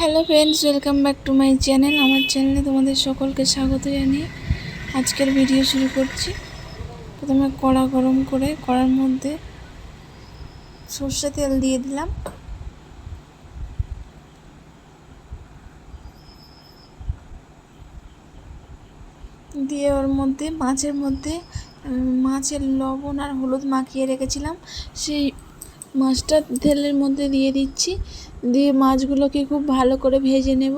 Hello friends, welcome back to my channel. আমার চ্যানেলে তোমাদের সকলকে স্বাগত জানিয়ে আজকের ভিডিও শুরু করছি। প্রথমে কড়া গরম করে কড়ার মধ্যে সর্ষে তেল দিয়ে দিলাম। দিয়ে ওর মধ্যে মাছের লবণ আর হলুদ মাখিয়ে রেখেছিলাম, সেই মাছটা তেলের মধ্যে দিয়ে দিচ্ছি। দিয়ে মাছগুলোকে খুব ভালো করে ভেজে নেব।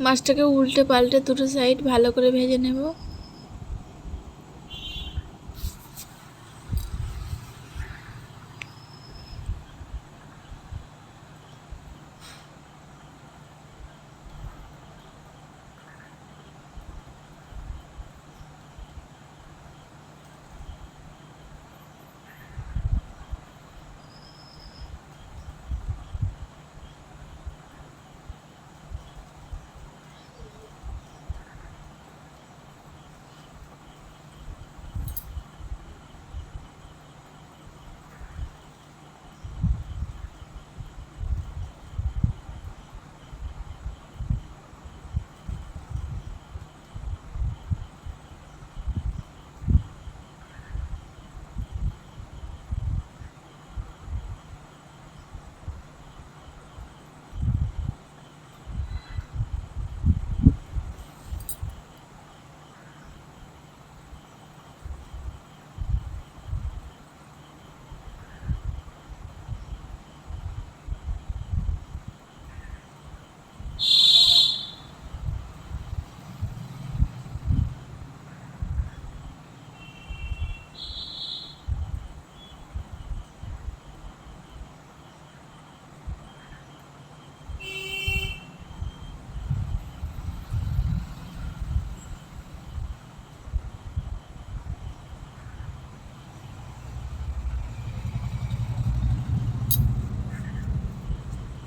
মাছটাকে উল্টে পাল্টে দুটো সাইড ভালো করে ভেজে নেব।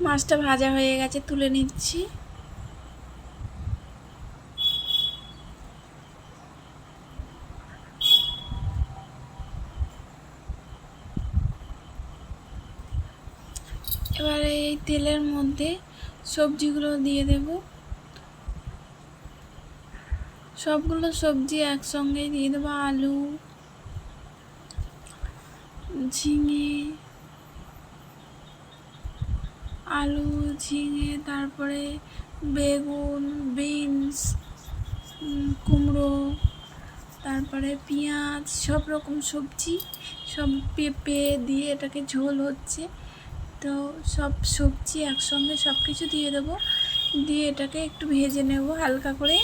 মাছটা ভাজা হয়ে গেছে, তুলে নিচ্ছি। এবারে এই তেলের মধ্যে সবজিগুলো দিয়ে দেব। সবগুলো সবজি একসঙ্গে দিয়ে দেবো। আলু, ঝিঙে, তারপরে বেগুন, বিনস, কুমড়ো, তারপরে পেঁয়াজ, সব রকম সবজি, সব পেঁপে দিয়ে এটাকে ঝোল হচ্ছে। তো সব সবজি একসঙ্গে সব কিছু দিয়ে দেবো। দিয়ে এটাকে একটু ভেজে নেব হালকা করে।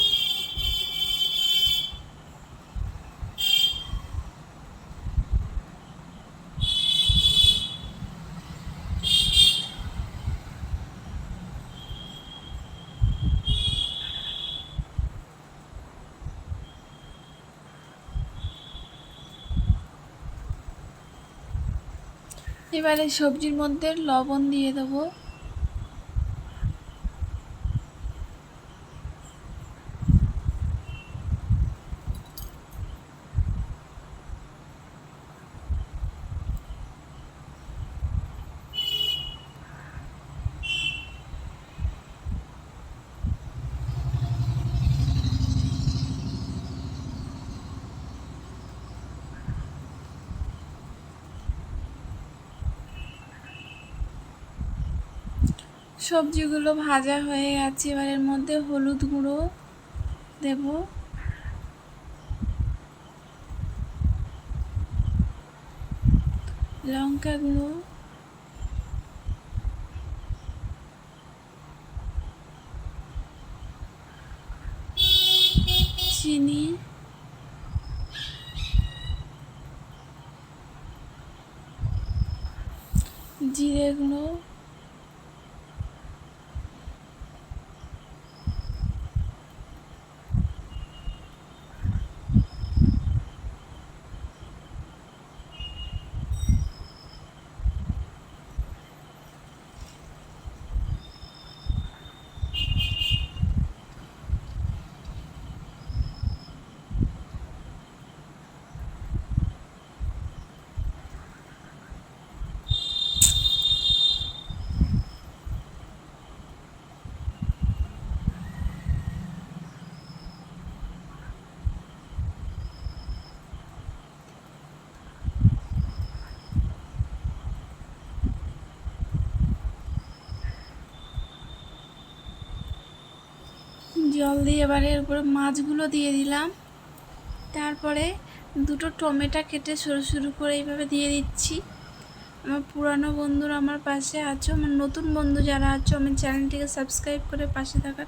এবারে সবজির মধ্যে লবণ দিয়ে দেবো। সবজিগুলো ভাজা হয়ে গেছে। এবার এর মধ্যে হলুদ গুঁড়ো দেব, লঙ্কা গুঁড়ো, চিনি, জিরে গুঁড়ো, জল দিয়ে এবারে এর উপরে মাছগুলো দিয়ে দিলাম। তারপরে দুটো টমেটো কেটে সরু সরু করে এইভাবে দিয়ে দিচ্ছি। আমার পুরানো বন্ধুরা আমার পাশে আছো, আমার নতুন বন্ধু যারা আছো আমার চ্যানেলটিকে সাবস্ক্রাইব করে পাশে থাকার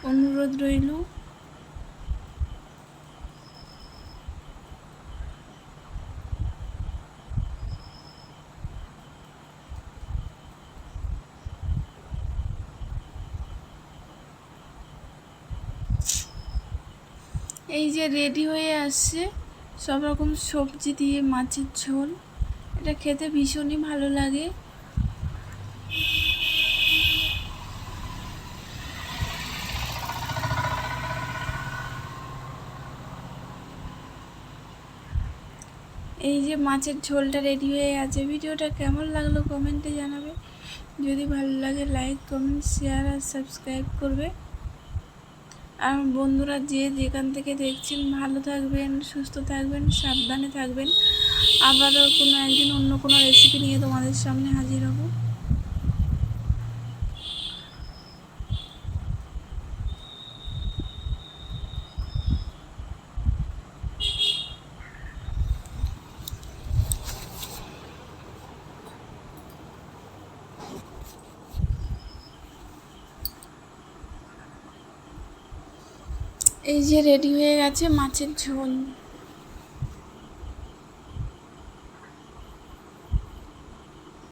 অনুরোধ রইল। এই যে রেডি হয়ে আসছে সব রকম সবজি দিয়ে মাছের ঝোল। এটা খেতে ভীষণই ভালো লাগে। এই যে মাছের ঝোলটা রেডি হয়ে আছে। ভিডিওটা কেমন লাগলো কমেন্টে জানাবে। যদি ভালো লাগে লাইক কমেন্ট শেয়ার আর সাবস্ক্রাইব করবে। আর বন্ধুরা যে যেখান থেকে দেখছেন ভালো থাকবেন, সুস্থ থাকবেন, সাবধানে থাকবেন। আবারও কোনো একদিন অন্য কোনো রেসিপি নিয়ে তোমাদের সামনে হাজির হব। এই যে রেডি হয়ে গেছে মাছের ঝোল।